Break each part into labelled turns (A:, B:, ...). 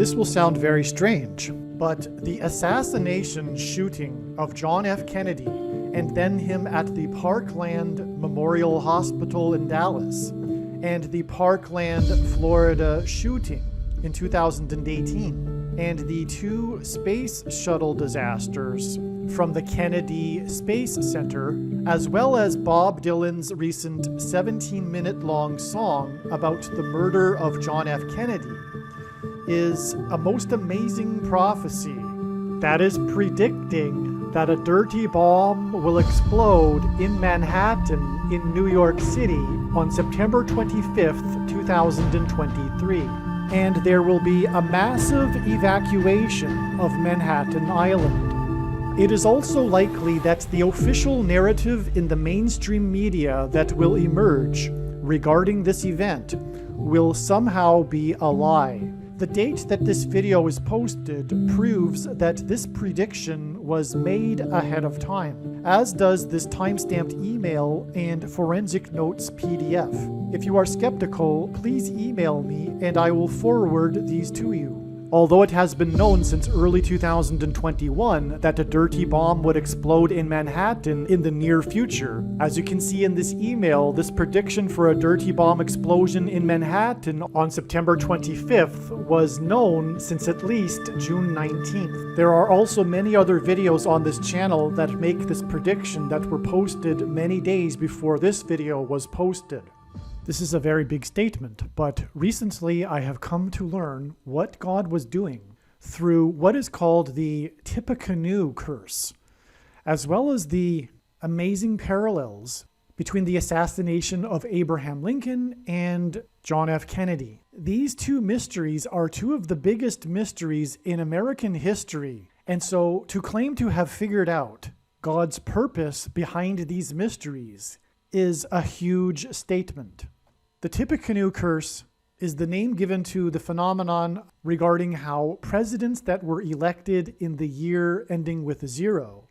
A: This will sound very strange, but the assassination shooting of John F. Kennedy and then him at the Parkland Memorial Hospital in Dallas and the Parkland, Florida shooting in 2018 and the 2 space shuttle disasters from the Kennedy Space Center, as well as Bob Dylan's recent 17-minute-long song about the murder of John F. Kennedy, is a most amazing prophecy that is predicting that a dirty bomb will explode in Manhattan in New York City on September 25th, 2023. And there will be a massive evacuation of Manhattan Island. It is also likely that the official narrative in the mainstream media that will emerge regarding this event will somehow be a lie. The date that this video is posted proves that this prediction was made ahead of time, as does this timestamped email and forensic notes PDF. If you are skeptical, please email me and I will forward these to you. Although it has been known since early 2021 that a dirty bomb would explode in Manhattan in the near future, as you can see in this email, this prediction for a dirty bomb explosion in Manhattan on September 25th was known since at least June 19th. There are also many other videos on this channel that make this prediction that were posted many days before this video was posted. This is a very big statement, but recently I have come to learn what God was doing through what is called the Tippecanoe curse, as well as the amazing parallels between the assassination of Abraham Lincoln and John F. Kennedy. These 2 mysteries are 2 of the biggest mysteries in American history, and so to claim to have figured out God's purpose behind these mysteries is a huge statement. The Tippecanoe curse is the name given to the phenomenon regarding how presidents that were elected in the year ending with 0,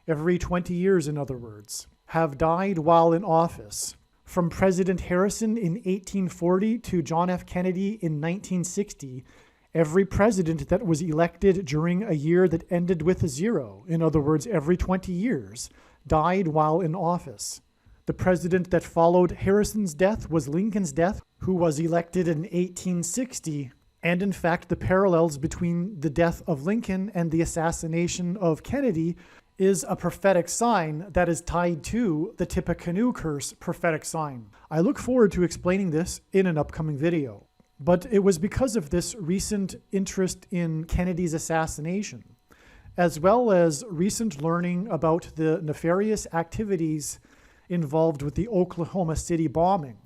A: every 20 years in other words, have died while in office. From President Harrison in 1840 to John F. Kennedy in 1960, every president that was elected during a year that ended with 0, in other words, every 20 years, died while in office. The president that followed Harrison's death was Lincoln's death, who was elected in 1860, and in fact the parallels between the death of Lincoln and the assassination of Kennedy is a prophetic sign that is tied to the Tippecanoe curse prophetic sign. I look forward to explaining this in an upcoming video. But it was because of this recent interest in Kennedy's assassination, as well as recent learning about the nefarious activities involved with the Oklahoma City bombing,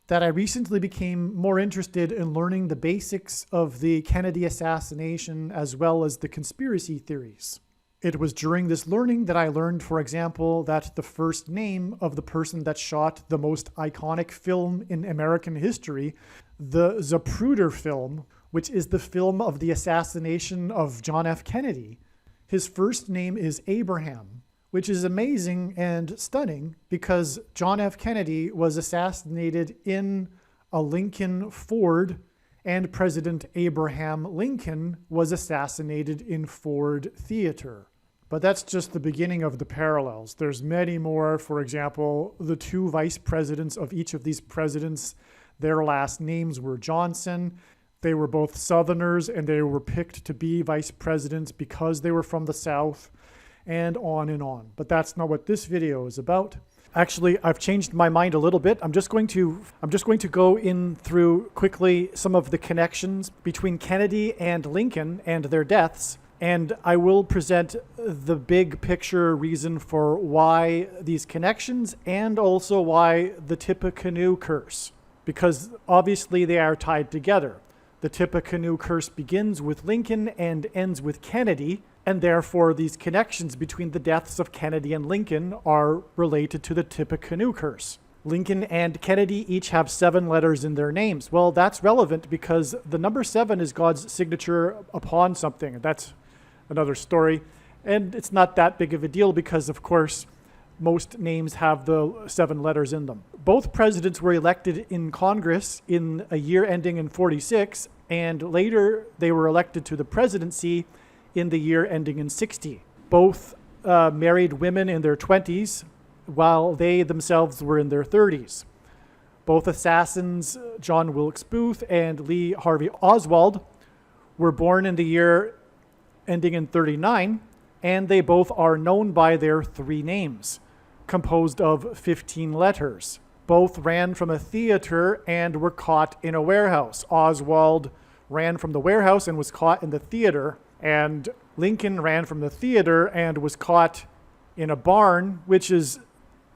A: that I recently became more interested in learning the basics of the Kennedy assassination as well as the conspiracy theories. It was during this learning that I learned, for example, that the first name of the person that shot the most iconic film in American history, the Zapruder film, which is the film of the assassination of John F. Kennedy, his first name is Abraham, which is amazing and stunning because John F. Kennedy was assassinated in a Lincoln Ford, and President Abraham Lincoln was assassinated in Ford Theater. But that's just the beginning of the parallels. There's many more. For example, the 2 vice presidents of each of these presidents, their last names were Johnson. They were both Southerners, and they were picked to be vice presidents because they were from the South, and on. But that's not what this video is about. Actually, I've changed my mind a little bit. I'm just going to go in through quickly some of the connections between Kennedy and Lincoln and their deaths, and I will present the big picture reason for why these connections and also why the Tippecanoe curse, because obviously they are tied together. The Tippecanoe curse begins with Lincoln and ends with Kennedy, and therefore these connections between the deaths of Kennedy and Lincoln are related to the Tippecanoe curse. Lincoln and Kennedy each have 7 letters in their names. Well, that's relevant because the number 7 is God's signature upon something. That's another story. And it's not that big of a deal because, of course, most names have the 7 letters in them. Both presidents were elected in Congress in a year ending in 46, and later they were elected to the presidency in the year ending in 60. Both married women in their 20s, while they themselves were in their 30s. Both assassins, John Wilkes Booth and Lee Harvey Oswald, were born in the year ending in 39, and they both are known by their 3 names, composed of 15 letters. Both ran from a theater and were caught in a warehouse. Oswald ran from the warehouse and was caught in the theater, and Lincoln ran from the theater and was caught in a barn, which is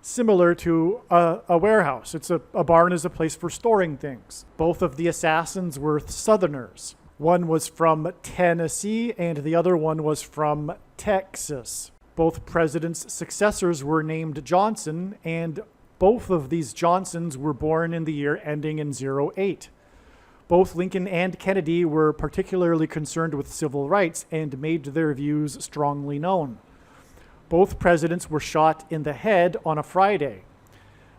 A: similar to a warehouse. A barn is a place for storing things. Both of the assassins were Southerners. One was from Tennessee and the other one was from Texas. Both presidents' successors were named Johnson, and both of these Johnsons were born in the year ending in 08. Both Lincoln and Kennedy were particularly concerned with civil rights and made their views strongly known. Both presidents were shot in the head on a Friday.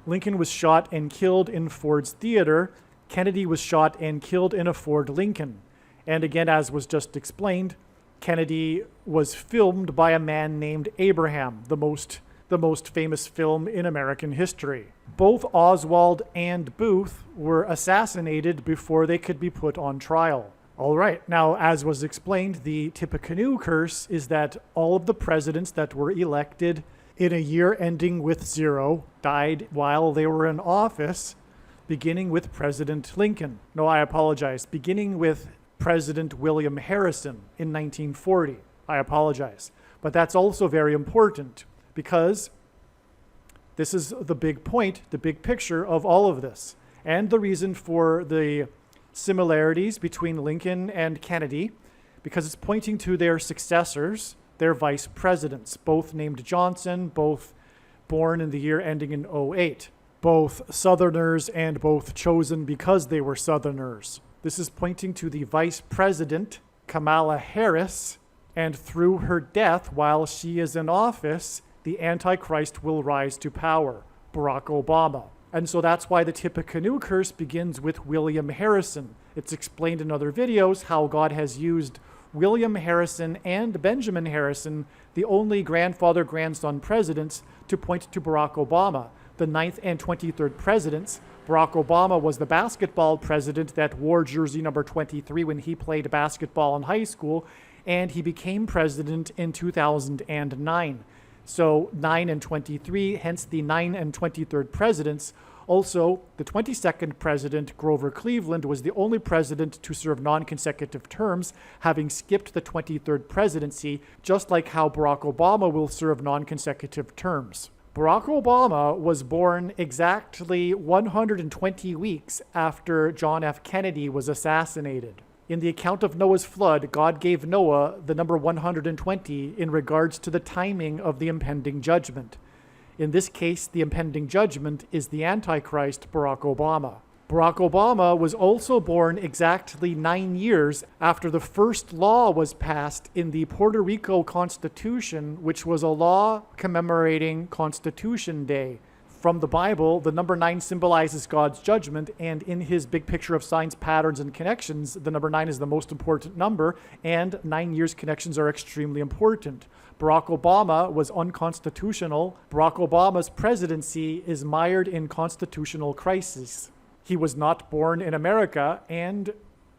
A: Lincoln was shot and killed in Ford's Theater. Kennedy was shot and killed in a Ford Lincoln. And again, as was just explained, Kennedy was filmed by a man named Abraham, the most famous film in American history. Both Oswald and Booth were assassinated before they could be put on trial. All right, now as was explained, the Tippecanoe curse is that all of the presidents that were elected in a year ending with 0 died while they were in office, beginning with President Lincoln. No, I apologize. Beginning with President William Harrison in 1940. I apologize. But that's also very important because this is the big point, the big picture of all of this. And the reason for the similarities between Lincoln and Kennedy, because it's pointing to their successors, their vice presidents, both named Johnson, both born in the year ending in 08. Both Southerners and both chosen because they were Southerners. This is pointing to the vice president, Kamala Harris, and through her death while she is in office, the Antichrist will rise to power, Barack Obama. And so that's why the Tippecanoe curse begins with William Harrison. It's explained in other videos how God has used William Harrison and Benjamin Harrison, the only grandfather-grandson presidents, to point to Barack Obama. The 9th and 23rd presidents, Barack Obama was the basketball president that wore jersey number 23 when he played basketball in high school, and he became president in 2009. So 9 and 23, hence the 9 and 23rd presidents. Also, the 22nd president, Grover Cleveland, was the only president to serve non-consecutive terms, having skipped the 23rd presidency, just like how Barack Obama will serve non-consecutive terms. Barack Obama was born exactly 120 weeks after John F. Kennedy was assassinated. In the account of Noah's flood, God gave Noah the number 120 in regards to the timing of the impending judgment. In this case, the impending judgment is the Antichrist, Barack Obama. Barack Obama was also born exactly 9 years after the first law was passed in the Puerto Rico Constitution, which was a law commemorating Constitution Day. From the Bible, the number 9 symbolizes God's judgment, and in his big picture of signs, patterns, and connections, the number 9 is the most important number, and 9 years connections are extremely important. Barack Obama was unconstitutional. Barack Obama's presidency is mired in constitutional crisis. He was not born in America, and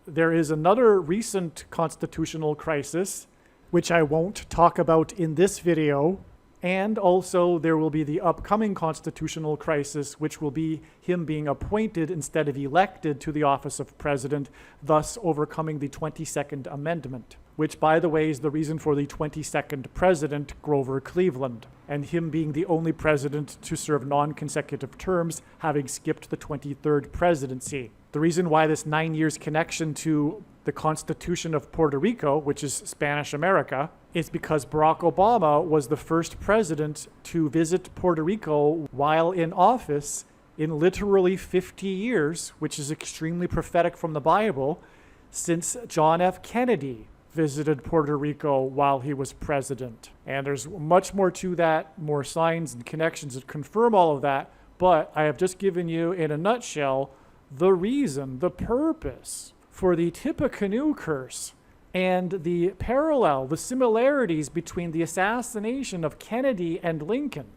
A: there is another recent constitutional crisis, which I won't talk about in this video. And also there will be the upcoming constitutional crisis, which will be him being appointed instead of elected to the office of president, thus overcoming the 22nd Amendment, which, by the way, is the reason for the 22nd president, Grover Cleveland, and him being the only president to serve non-consecutive terms, having skipped the 23rd presidency. The reason why this 9 years connection to the Constitution of Puerto Rico, which is Spanish America, is because Barack Obama was the first president to visit Puerto Rico while in office in literally 50 years, which is extremely prophetic from the Bible, since John F. Kennedy visited Puerto Rico while he was president. And there's much more to that, more signs and connections that confirm all of that. But I have just given you, in a nutshell, the reason, the purpose for the Tippecanoe curse and the parallel, the similarities between the assassination of Kennedy and Lincoln.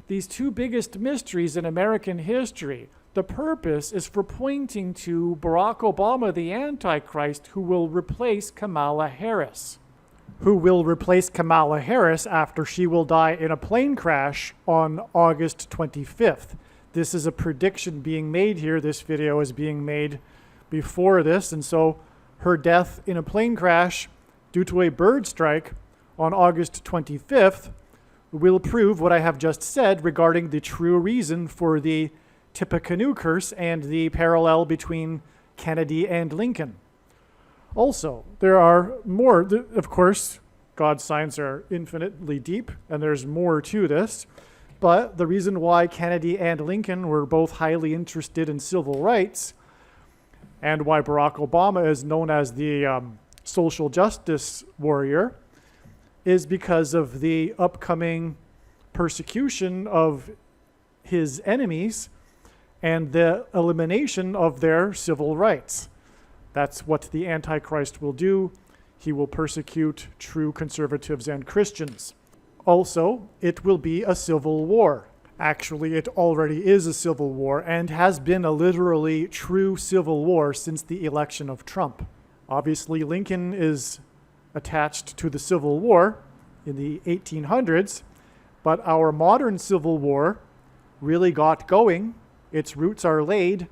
A: These two biggest mysteries in American history. The purpose is for pointing to Barack Obama, the Antichrist, who will replace Kamala Harris. After she will die in a plane crash on August 25th. This is a prediction being made here. This video is being made before this, and so her death in a plane crash due to a bird strike on August 25th will prove what I have just said regarding the true reason for the Tippecanoe curse and the parallel between Kennedy and Lincoln. Also, there are more, of course, God's signs are infinitely deep, and there's more to this, but the reason why Kennedy and Lincoln were both highly interested in civil rights and why Barack Obama is known as the social justice warrior is because of the upcoming persecution of his enemies and the elimination of their civil rights. That's what the Antichrist will do. He will persecute true conservatives and Christians. Also, it will be a civil war. Actually, it already is a civil war and has been a literally true civil war since the election of Trump. Obviously, Lincoln is attached to the Civil War in the 1800s, but our modern Civil War really got going. Its roots are laid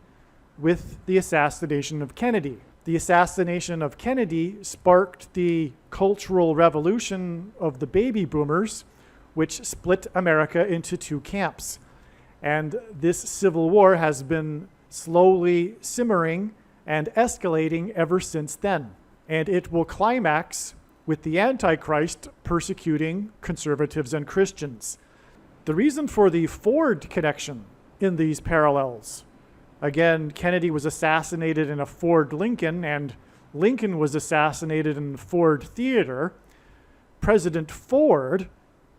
A: with the assassination of Kennedy. The assassination of Kennedy sparked the cultural revolution of the baby boomers, which split America into two camps. And this civil war has been slowly simmering and escalating ever since then. And it will climax with the Antichrist persecuting conservatives and Christians. The reason for the Ford connection in these parallels, again, Kennedy was assassinated in a Ford Lincoln, and Lincoln was assassinated in the Ford Theater. President Ford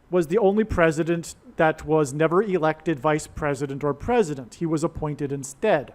A: was the only president that was never elected vice president or president. He was appointed instead.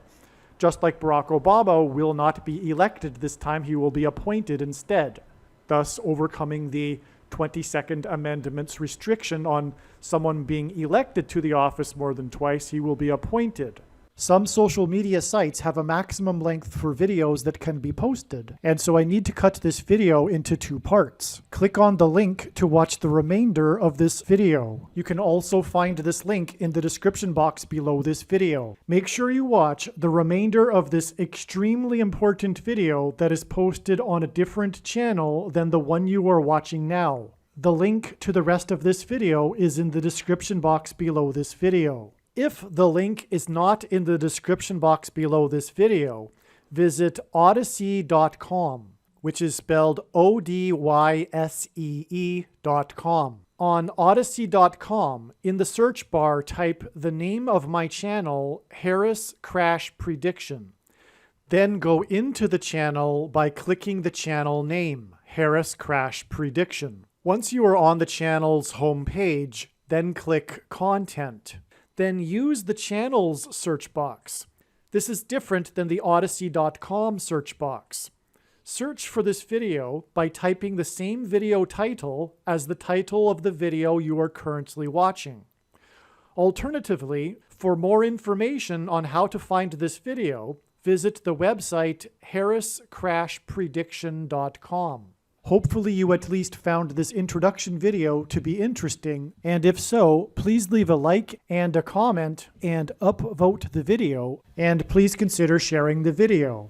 A: Just like Barack Obama will not be elected this time, he will be appointed instead, thus overcoming the 22nd Amendment's restriction on someone being elected to the office more than twice. He will be appointed. Some social media sites have a maximum length for videos that can be posted, and so I need to cut this video into 2 parts. Click on the link to watch the remainder of this video. You can also find this link in the description box below this video. Make sure you watch the remainder of this extremely important video that is posted on a different channel than the one you are watching now. The link to the rest of this video is in the description box below this video. If the link is not in the description box below this video, visit Odysee.com, which is spelled Odyssee.com. On Odysee.com, in the search bar, type the name of my channel, Harris Crash Prediction. Then go into the channel by clicking the channel name, Harris Crash Prediction. Once you are on the channel's homepage, then click Content. Then use the channel's search box. This is different than the Odysee.com search box. Search for this video by typing the same video title as the title of the video you are currently watching. Alternatively, for more information on how to find this video, visit the website harriscrashprediction.com. Hopefully you at least found this introduction video to be interesting, and if so, please leave a like and a comment and upvote the video, and please consider sharing the video.